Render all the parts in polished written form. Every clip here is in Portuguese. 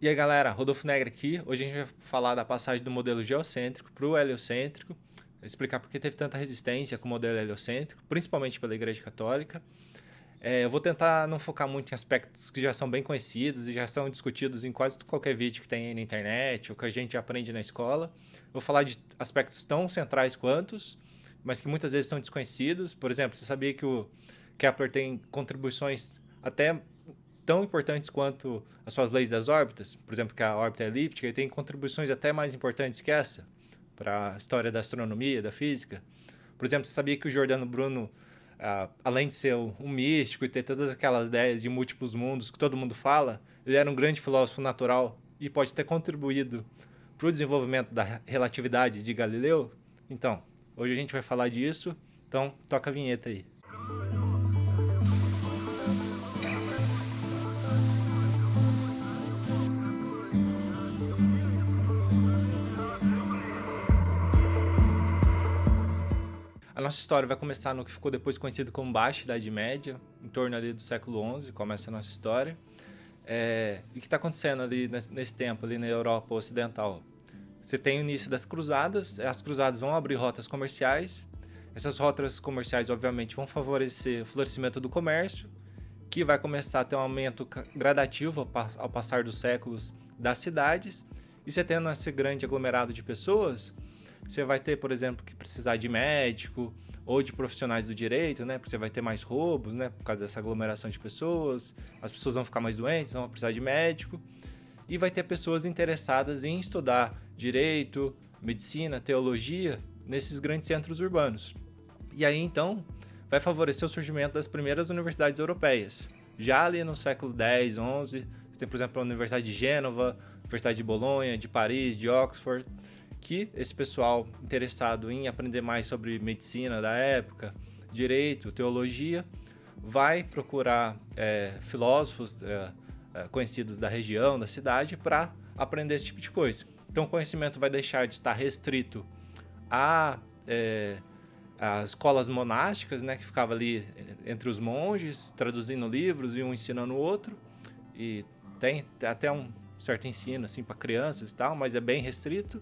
E aí galera, Rodolfo Negri aqui. Hoje a gente vai falar da passagem do modelo geocêntrico para o heliocêntrico, explicar por que teve tanta resistência com o modelo heliocêntrico, principalmente pela Igreja Católica. Eu vou tentar não focar muito em aspectos que já são bem conhecidos e já são discutidos em quase qualquer vídeo que tem aí na internet ou que a gente aprende na escola. Vou falar de aspectos tão centrais quantos, mas que muitas vezes são desconhecidos. Por exemplo, você sabia que o Kepler tem contribuições até tão importantes quanto as suas leis das órbitas? Por exemplo, que a órbita é elíptica, ele tem contribuições até mais importantes que essa para a história da astronomia, da física. Por exemplo, você sabia que o Giordano Bruno, além de ser um místico e ter todas aquelas ideias de múltiplos mundos que todo mundo fala, ele era um grande filósofo natural e pode ter contribuído para o desenvolvimento da relatividade de Galileu? Então, hoje a gente vai falar disso, então toca a vinheta aí. A nossa história vai começar no que ficou depois conhecido como Baixa Idade Média, em torno ali do século XI, começa a nossa história. E o que está acontecendo ali nesse tempo, ali na Europa Ocidental? Você tem o início das cruzadas, as cruzadas vão abrir rotas comerciais, essas rotas comerciais obviamente vão favorecer o florescimento do comércio, que vai começar a ter um aumento gradativo ao passar dos séculos das cidades, e você tendo esse grande aglomerado de pessoas, você vai ter, por exemplo, que precisar de médico ou de profissionais do direito, né? Porque você vai ter mais roubos, né? Por causa dessa aglomeração de pessoas, as pessoas vão ficar mais doentes, não vão precisar de médico. E vai ter pessoas interessadas em estudar direito, medicina, teologia nesses grandes centros urbanos. E aí, então, vai favorecer o surgimento das primeiras universidades europeias. Já ali no século X, XI, você tem, por exemplo, a Universidade de Gênova, a Universidade de Bolonha, de Paris, de Oxford, que esse pessoal interessado em aprender mais sobre medicina da época, direito, teologia, vai procurar filósofos conhecidos da região, da cidade, para aprender esse tipo de coisa. Então o conhecimento vai deixar de estar restrito a escolas monásticas, né, que ficava ali entre os monges, traduzindo livros e um ensinando o outro, e tem até um certo ensino assim, para crianças e tal, mas é bem restrito.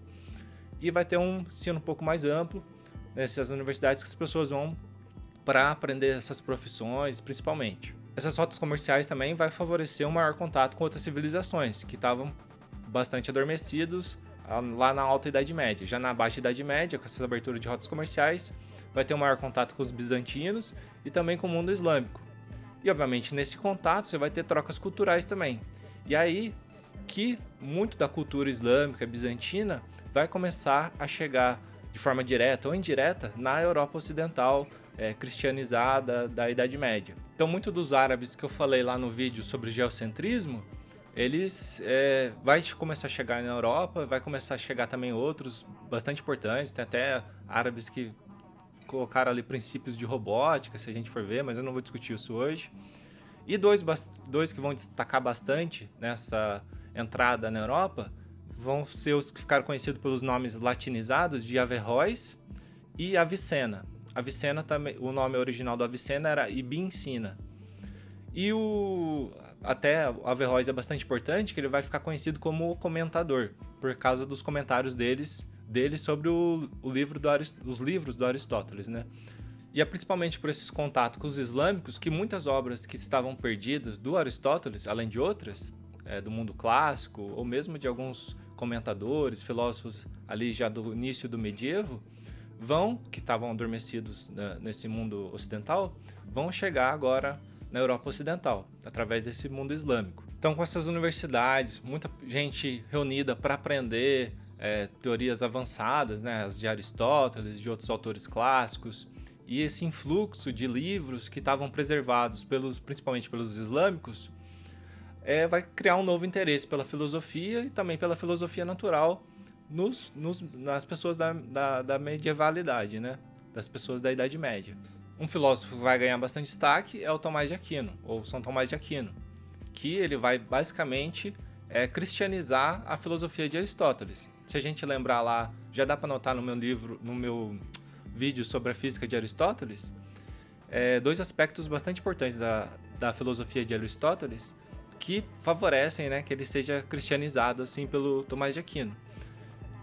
E vai ter um ensino um pouco mais amplo nessas universidades que as pessoas vão para aprender essas profissões, principalmente. Essas rotas comerciais também vai favorecer um maior contato com outras civilizações que estavam bastante adormecidos lá na Alta Idade Média. Já na Baixa Idade Média, com essa abertura de rotas comerciais, vai ter um maior contato com os bizantinos e também com o mundo islâmico. E, obviamente, nesse contato você vai ter trocas culturais também. E aí que muito da cultura islâmica bizantina vai começar a chegar de forma direta ou indireta na Europa Ocidental, cristianizada da Idade Média. Então, muito dos árabes que eu falei lá no vídeo sobre geocentrismo, eles vai começar a chegar na Europa, vai começar a chegar também outros bastante importantes, tem até árabes que colocaram ali princípios de robótica, se a gente for ver, mas eu não vou discutir isso hoje. E dois que vão destacar bastante nessa entrada na Europa vão ser os que ficaram conhecidos pelos nomes latinizados de Averroes e Avicena. Avicena também, o nome original do Avicena era Ibn Sina. E até o Averroes é bastante importante, que ele vai ficar conhecido como o comentador, por causa dos comentários dele sobre os livros do Aristóteles, né? E é principalmente por esses contatos com os islâmicos que muitas obras que estavam perdidas do Aristóteles, além de outras, do mundo clássico, ou mesmo de alguns comentadores, filósofos ali já do início do medievo, que estavam adormecidos nesse mundo ocidental, vão chegar agora na Europa Ocidental, através desse mundo islâmico. Então, com essas universidades, muita gente reunida para aprender teorias avançadas, né, as de Aristóteles, de outros autores clássicos, e esse influxo de livros que estavam preservados principalmente pelos islâmicos, vai criar um novo interesse pela filosofia e também pela filosofia natural nas pessoas da medievalidade, né? Das pessoas da Idade Média. Um filósofo que vai ganhar bastante destaque é o Tomás de Aquino, ou São Tomás de Aquino, que ele vai basicamente cristianizar a filosofia de Aristóteles. Se a gente lembrar lá, já dá para notar no meu vídeo sobre a física de Aristóteles, dois aspectos bastante importantes da filosofia de Aristóteles, que favorecem, né, que ele seja cristianizado assim pelo Tomás de Aquino.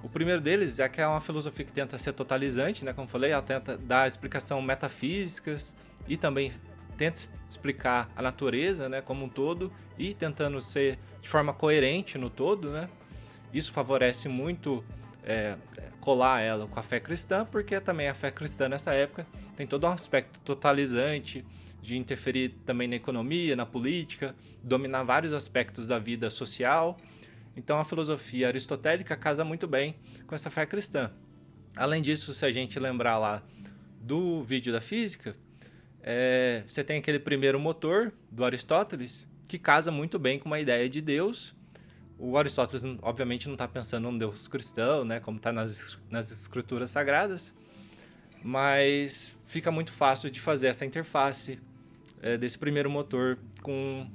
O primeiro deles é que é uma filosofia que tenta ser totalizante, né, como falei, ela tenta dar explicação metafísicas e também tenta explicar a natureza, né, como um todo e tentando ser de forma coerente no todo, né. Isso favorece muito colar ela com a fé cristã, porque também a fé cristã nessa época tem todo um aspecto totalizante, de interferir também na economia, na política, dominar vários aspectos da vida social. Então a filosofia aristotélica casa muito bem com essa fé cristã. Além disso, se a gente lembrar lá do vídeo da física, você tem aquele primeiro motor do Aristóteles, que casa muito bem com uma ideia de Deus. O Aristóteles, obviamente, não está pensando num Deus cristão, né, como está nas escrituras sagradas, mas fica muito fácil de fazer essa interface desse primeiro motor com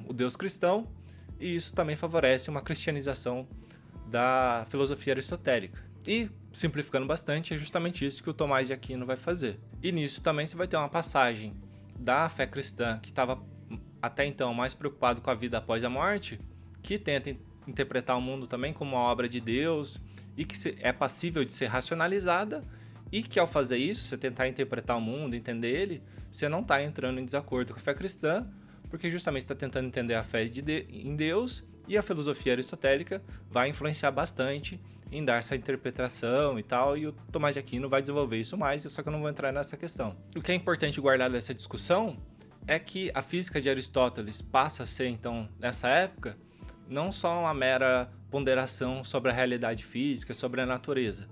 o Deus cristão, e isso também favorece uma cristianização da filosofia aristotélica. E, simplificando bastante, é justamente isso que o Tomás de Aquino vai fazer. E nisso também você vai ter uma passagem da fé cristã, que estava até então mais preocupado com a vida após a morte, que tenta interpretar o mundo também como uma obra de Deus e que é passível de ser racionalizada, e que ao fazer isso, você tentar interpretar o mundo, entender ele, você não está entrando em desacordo com a fé cristã, porque justamente está tentando entender a fé em Deus, e a filosofia aristotélica vai influenciar bastante em dar essa interpretação e tal, e o Tomás de Aquino vai desenvolver isso mais, só que eu não vou entrar nessa questão. O que é importante guardar dessa discussão é que a física de Aristóteles passa a ser, então, nessa época, não só uma mera ponderação sobre a realidade física, sobre a natureza.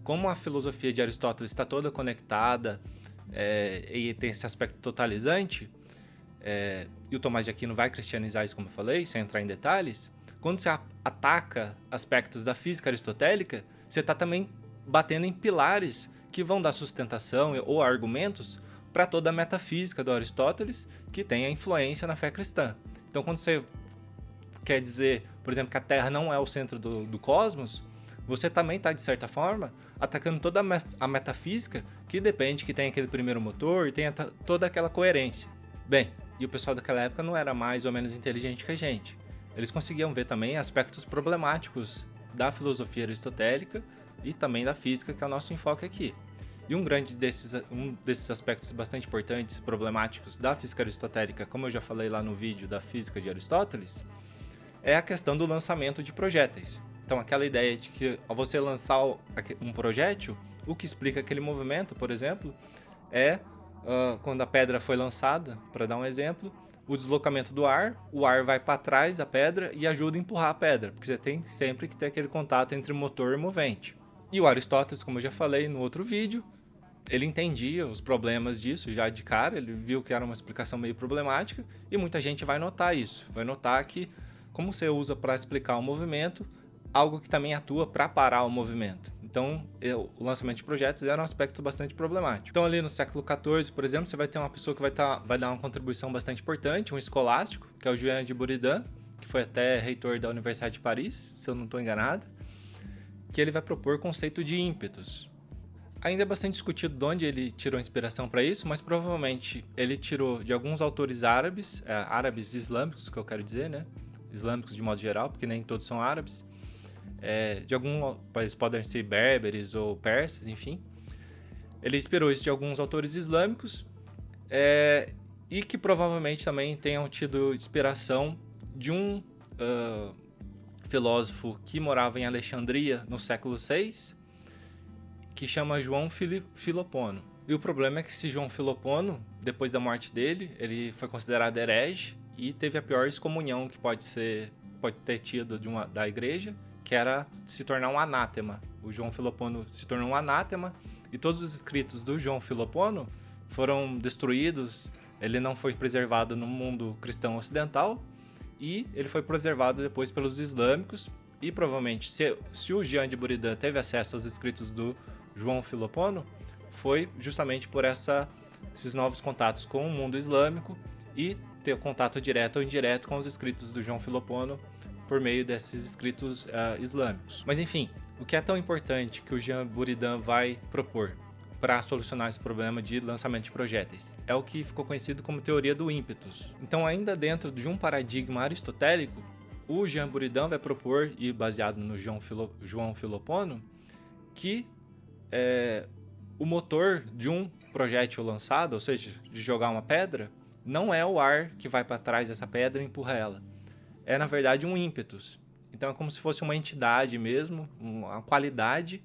Como a filosofia de Aristóteles está toda conectada e tem esse aspecto totalizante, e o Tomás de Aquino vai cristianizar isso, como eu falei, sem entrar em detalhes, quando você ataca aspectos da física aristotélica, você está também batendo em pilares que vão dar sustentação ou argumentos para toda a metafísica do Aristóteles, que tem a influência na fé cristã. Então, quando você quer dizer, por exemplo, que a Terra não é o centro do cosmos, você também está, de certa forma, atacando toda a metafísica que depende que tenha aquele primeiro motor e tenha toda aquela coerência. Bem, e o pessoal daquela época não era mais ou menos inteligente que a gente. Eles conseguiam ver também aspectos problemáticos da filosofia aristotélica e também da física, que é o nosso enfoque aqui. E um desses aspectos bastante importantes, problemáticos da física aristotélica, como eu já falei lá no vídeo da física de Aristóteles, é a questão do lançamento de projéteis. Então, aquela ideia de que ao você lançar um projétil, o que explica aquele movimento, por exemplo, é quando a pedra foi lançada, para dar um exemplo, o deslocamento do ar, o ar vai para trás da pedra e ajuda a empurrar a pedra, porque você tem sempre que ter aquele contato entre motor e movente. E o Aristóteles, como eu já falei no outro vídeo, ele entendia os problemas disso já de cara, ele viu que era uma explicação meio problemática, e muita gente vai notar isso, vai notar que como você usa para explicar o movimento, algo que também atua para parar o movimento. Então, o lançamento de projetos era um aspecto bastante problemático. Então, ali no século XIV, por exemplo, você vai ter uma pessoa que vai dar uma contribuição bastante importante, um escolástico, que é o Jean de Buridan, que foi até reitor da Universidade de Paris, se eu não estou enganado, que ele vai propor o conceito de ímpetos. Ainda é bastante discutido de onde ele tirou inspiração para isso, mas provavelmente ele tirou de alguns autores árabes, árabes islâmicos, que eu quero dizer, né? Islâmicos de modo geral, porque nem todos são árabes. Eles podem ser berberes ou persas, enfim. Ele inspirou isso de alguns autores islâmicos e que provavelmente também tenham tido inspiração de um filósofo que morava em Alexandria no século VI, que chama João Filopono. E o problema é que esse João Filopono, depois da morte dele, ele foi considerado herege e teve a pior excomunhão que pode ter tido da igreja, que era se tornar um anátema. O João Filopono se tornou um anátema e todos os escritos do João Filopono foram destruídos. Ele não foi preservado no mundo cristão ocidental e ele foi preservado depois pelos islâmicos. E provavelmente, se o Jean de Buridan teve acesso aos escritos do João Filopono, foi justamente por esses novos contatos com o mundo islâmico e ter contato direto ou indireto com os escritos do João Filopono por meio desses escritos islâmicos. Mas enfim, o que é tão importante que o Jean Buridan vai propor? para solucionar esse problema de lançamento de projéteis. É o que ficou conhecido como teoria do ímpetus. Então, ainda dentro de um paradigma aristotélico, o Jean Buridan vai propor, e baseado no João Filopono, que o motor de um projétil lançado, ou seja, de jogar uma pedra, não é o ar que vai para trás dessa pedra e empurra ela. É, na verdade, um ímpetus. Então, é como se fosse uma entidade mesmo, uma qualidade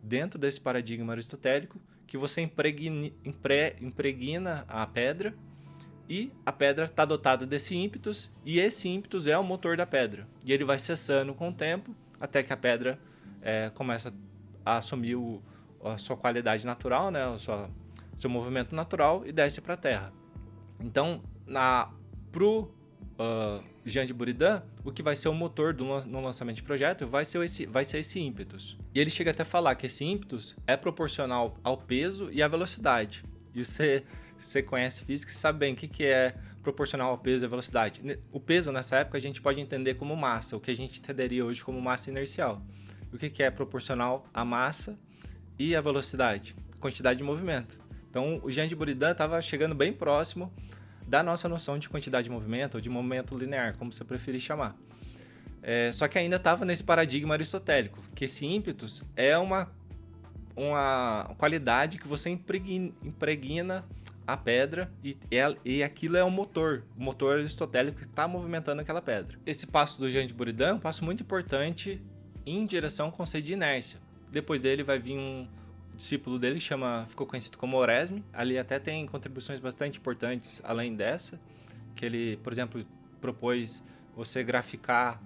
dentro desse paradigma aristotélico, que você impregna a pedra, e a pedra está dotada desse ímpetus, e esse ímpetus é o motor da pedra. E ele vai cessando com o tempo, até que a pedra começa a assumir a sua qualidade natural, né? Seu movimento natural, e desce para a terra. Então, pro Jean de Buridan, o que vai ser o motor no lançamento de projétil vai ser esse ímpetus. E ele chega até a falar que esse ímpetus é proporcional ao peso e à velocidade. E você conhece física e sabe bem o que é proporcional ao peso e à velocidade. O peso, nessa época, a gente pode entender como massa, o que a gente entenderia hoje como massa inercial. O que é proporcional à massa e à velocidade? Quantidade de movimento. Então, o Jean de Buridan estava chegando bem próximo da nossa noção de quantidade de movimento, ou de momento linear, como você preferir chamar. Só que ainda estava nesse paradigma aristotélico, que esse ímpetus é uma qualidade que você impregna a pedra, e aquilo é o motor aristotélico que está movimentando aquela pedra. Esse passo do Jean de Buridan é um passo muito importante em direção ao conceito de inércia. Depois dele vai vir um discípulo dele, ficou conhecido como Oresme. Ali até tem contribuições bastante importantes além dessa, que ele, por exemplo, propôs você graficar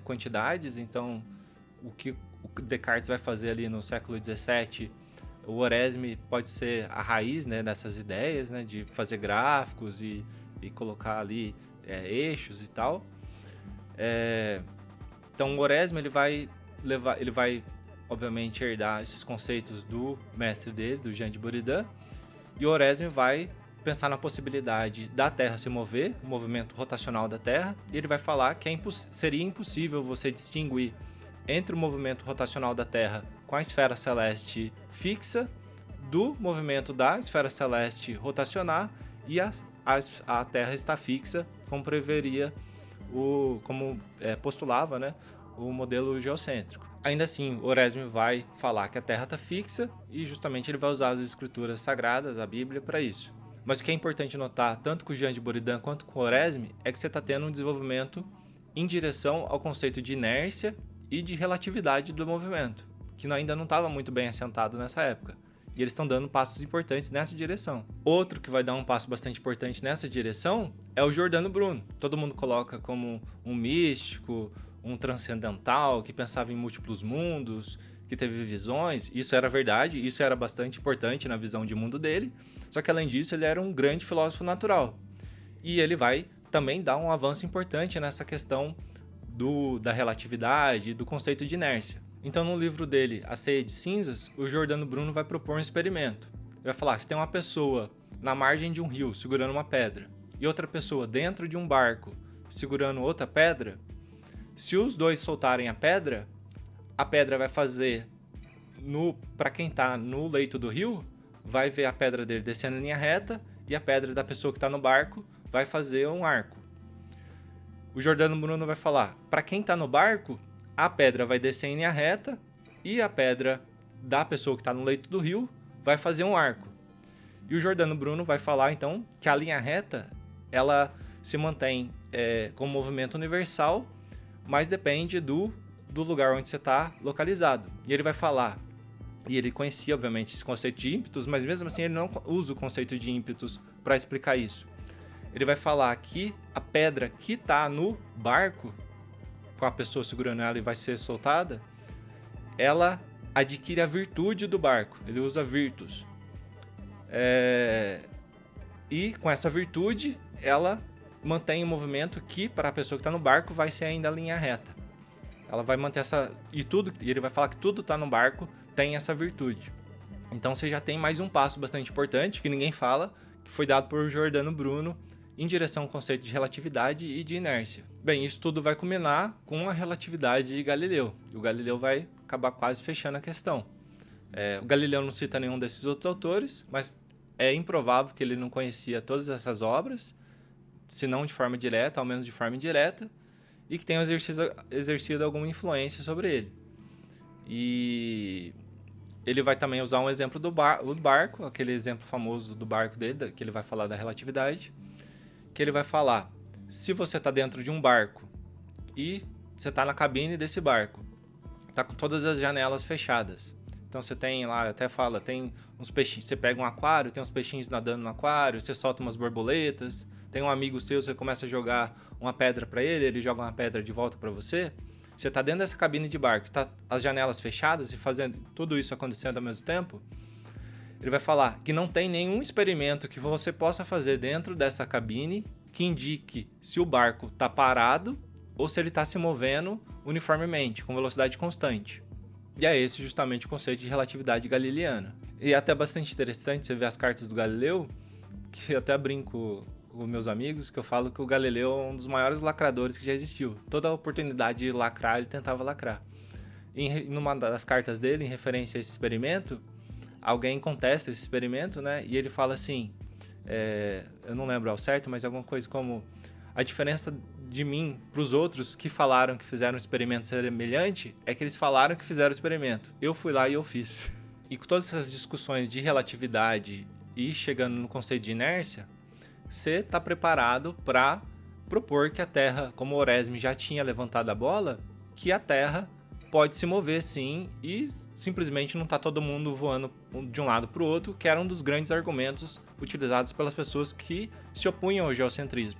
quantidades. Então, o que o Descartes vai fazer ali no século XVII, o Oresme pode ser a raiz, né, dessas ideias, né, de fazer gráficos e colocar ali eixos e tal. Então, o Oresme ele vai obviamente herdar esses conceitos do mestre dele, do Jean de Buridan, e o Oresme vai pensar na possibilidade da Terra se mover, o movimento rotacional da Terra, e ele vai falar que seria impossível você distinguir entre o movimento rotacional da Terra com a esfera celeste fixa, do movimento da esfera celeste rotacionar, e a Terra está fixa, como preveria, como postulava, né, o modelo geocêntrico. Ainda assim, Oresme vai falar que a Terra está fixa, e justamente ele vai usar as escrituras sagradas, a Bíblia, para isso. Mas o que é importante notar, tanto com o Jean de Buridan quanto com o Oresme, é que você está tendo um desenvolvimento em direção ao conceito de inércia e de relatividade do movimento, que ainda não estava muito bem assentado nessa época. E eles estão dando passos importantes nessa direção. Outro que vai dar um passo bastante importante nessa direção é o Giordano Bruno. Todo mundo coloca como um místico, um transcendental, que pensava em múltiplos mundos, que teve visões. Isso era verdade, isso era bastante importante na visão de mundo dele. Só que, além disso, ele era um grande filósofo natural. E ele vai também dar um avanço importante nessa questão da relatividade e do conceito de inércia. Então, no livro dele, A Ceia de Cinzas, o Giordano Bruno vai propor um experimento. Ele vai falar, se tem uma pessoa na margem de um rio segurando uma pedra e outra pessoa dentro de um barco segurando outra pedra, se os dois soltarem a pedra vai fazer, para quem está no leito do rio, vai ver a pedra dele descendo em linha reta, e a pedra da pessoa que está no barco vai fazer um arco. O Giordano Bruno vai falar, para quem está no barco, a pedra vai descer em linha reta, e a pedra da pessoa que está no leito do rio vai fazer um arco. E o Giordano Bruno vai falar, então, que a linha reta ela se mantém como movimento universal, mas depende do lugar onde você está localizado. E ele vai falar, e ele conhecia, obviamente, esse conceito de ímpetus, mas mesmo assim ele não usa o conceito de ímpetus para explicar isso. Ele vai falar que a pedra que está no barco, com a pessoa segurando ela e vai ser soltada, ela adquire a virtude do barco. Ele usa virtus. E com essa virtude, ela mantém o movimento que, para a pessoa que está no barco, vai ser ainda a linha reta. Ela vai manter essa... E ele vai falar que tudo está no barco tem essa virtude. Então você já tem mais um passo bastante importante, que ninguém fala, que foi dado por Giordano Bruno, em direção ao conceito de relatividade e de inércia. Bem, isso tudo vai culminar com a relatividade de Galileu. E o Galileu vai acabar quase fechando a questão. O Galileu não cita nenhum desses outros autores, mas é improvável que ele não conhecia todas essas obras, se não de forma direta, ao menos de forma indireta, e que tenham exercido alguma influência sobre ele. E ele vai também usar um exemplo do barco, aquele exemplo famoso do barco dele, que ele vai falar da relatividade, que ele vai falar, se você está dentro de um barco e você está na cabine desse barco, está com todas as janelas fechadas. Então você tem lá, até fala, tem uns peixinhos, você pega um aquário, tem uns peixinhos nadando no aquário, você solta umas borboletas, tem um amigo seu, você começa a jogar uma pedra para ele, ele joga uma pedra de volta para você. Você está dentro dessa cabine de barco, tá as janelas fechadas e fazendo tudo isso acontecendo ao mesmo tempo, ele vai falar que não tem nenhum experimento que você possa fazer dentro dessa cabine que indique se o barco está parado ou se ele está se movendo uniformemente, com velocidade constante. E é esse justamente o conceito de relatividade galileana. E é até bastante interessante você ver as cartas do Galileu, que eu até brinco com meus amigos, que eu falo que o Galileu é um dos maiores lacradores que já existiu. Toda a oportunidade de lacrar, ele tentava lacrar. Numa das cartas dele, em referência a esse experimento, alguém contesta esse experimento, né? E ele fala assim, eu não lembro ao certo, mas alguma coisa como a diferença de mim para os outros que falaram que fizeram um experimento semelhante é que eles falaram que fizeram o experimento. Eu fui lá e eu fiz. E com todas essas discussões de relatividade e chegando no conceito de inércia, você está preparado para propor que a Terra, como o Oresme já tinha levantado a bola, que a Terra pode se mover sim e simplesmente não está todo mundo voando de um lado para o outro, que era um dos grandes argumentos utilizados pelas pessoas que se opunham ao geocentrismo.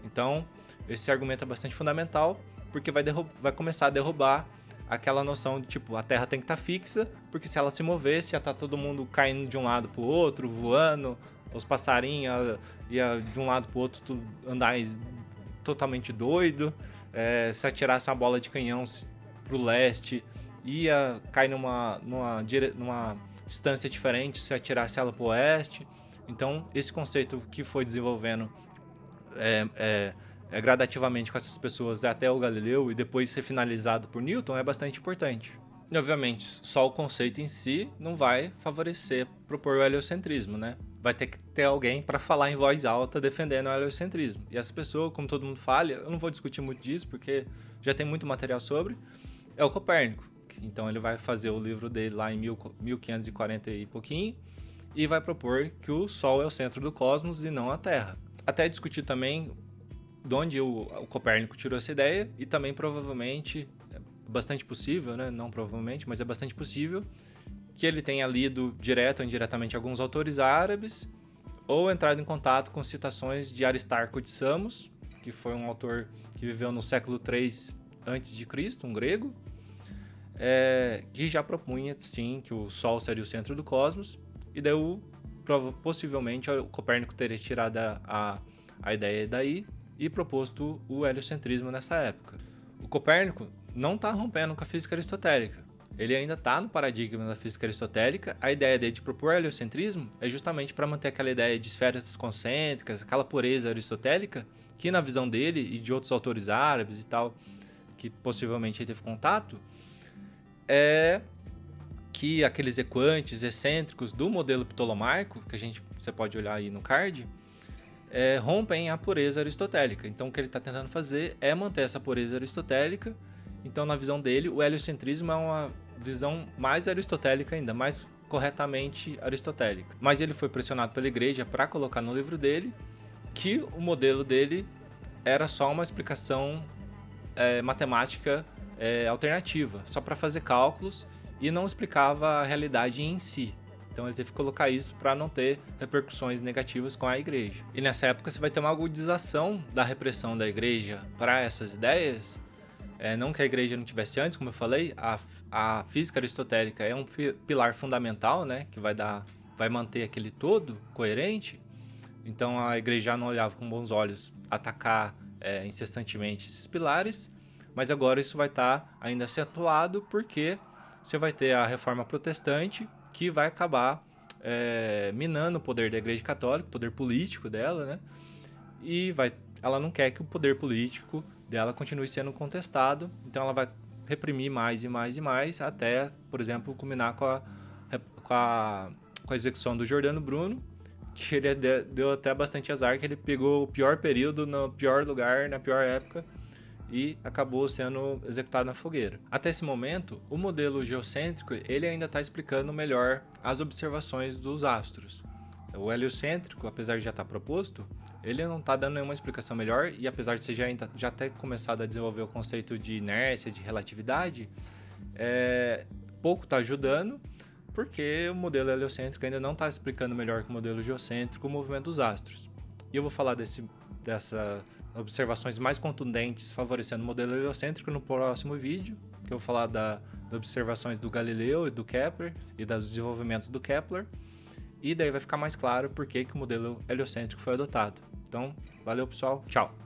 Então, esse argumento é bastante fundamental, porque vai começar a derrubar aquela noção de, tipo, a Terra tem que estar fixa, porque se ela se movesse, ia estar todo mundo caindo de um lado para o outro, voando, os passarinhos ia de um lado para o outro tudo andar totalmente doido, se atirasse uma bola de canhão para o leste, ia cair numa distância diferente se atirasse ela para o oeste. Então, esse conceito que foi desenvolvendo gradativamente com essas pessoas até o Galileu e depois ser finalizado por Newton é bastante importante. E, obviamente, só o conceito em si não vai favorecer propor o heliocentrismo, né? Vai ter que ter alguém para falar em voz alta defendendo o heliocentrismo. E essa pessoa, como todo mundo fala, eu não vou discutir muito disso porque já tem muito material sobre, é o Copérnico. Então ele vai fazer o livro dele lá em 1540 e pouquinho e vai propor que o Sol é o centro do cosmos e não a Terra. Até discutir também de onde o Copérnico tirou essa ideia e também provavelmente, é bastante possível, né? Não provavelmente, mas é bastante possível que ele tenha lido direto ou indiretamente alguns autores árabes ou entrado em contato com citações de Aristarco de Samos, que foi um autor que viveu no século III a.C., um grego, que já propunha, sim, que o Sol seria o centro do cosmos, e daí possivelmente o Copérnico teria tirado a ideia daí e proposto o heliocentrismo nessa época. O Copérnico não está rompendo com a física aristotélica. Ele ainda está no paradigma da física aristotélica. A ideia dele de propor heliocentrismo é justamente para manter aquela ideia de esferas concêntricas, aquela pureza aristotélica, que na visão dele e de outros autores árabes e tal, que possivelmente ele teve contato, é que aqueles equantes excêntricos do modelo ptolomaico, que você pode olhar aí no card, rompem a pureza aristotélica. Então o que ele está tentando fazer é manter essa pureza aristotélica. Então, na visão dele, o heliocentrismo é uma visão mais aristotélica ainda, mais corretamente aristotélica. Mas ele foi pressionado pela igreja para colocar no livro dele que o modelo dele era só uma explicação matemática alternativa, só para fazer cálculos, e não explicava a realidade em si. Então ele teve que colocar isso para não ter repercussões negativas com a igreja. E nessa época você vai ter uma agudização da repressão da igreja para essas ideias. Não que a igreja não tivesse antes, como eu falei, a física aristotélica é um pilar fundamental, né, que vai manter aquele todo coerente. Então a igreja já não olhava com bons olhos atacar incessantemente esses pilares, mas agora isso vai estar ainda acentuado porque você vai ter a reforma protestante que vai acabar minando o poder da igreja católica, o poder político dela, né? E ela não quer que o poder político dela continue sendo contestado, então ela vai reprimir mais e mais e mais, até, por exemplo, culminar com com a execução do Giordano Bruno, que ele deu até bastante azar, que ele pegou o pior período, no pior lugar, na pior época, e acabou sendo executado na fogueira. Até esse momento, o modelo geocêntrico ele ainda está explicando melhor as observações dos astros. O heliocêntrico, apesar de já estar proposto, ele não está dando nenhuma explicação melhor, e apesar de você já ter começado a desenvolver o conceito de inércia, de relatividade, pouco está ajudando, porque o modelo heliocêntrico ainda não está explicando melhor que o modelo geocêntrico o movimento dos astros. E eu vou falar dessas observações mais contundentes favorecendo o modelo heliocêntrico no próximo vídeo, que eu vou falar das observações do Galileu e do Kepler e dos desenvolvimentos do Kepler, e daí vai ficar mais claro por que o modelo heliocêntrico foi adotado. Então, valeu pessoal, tchau!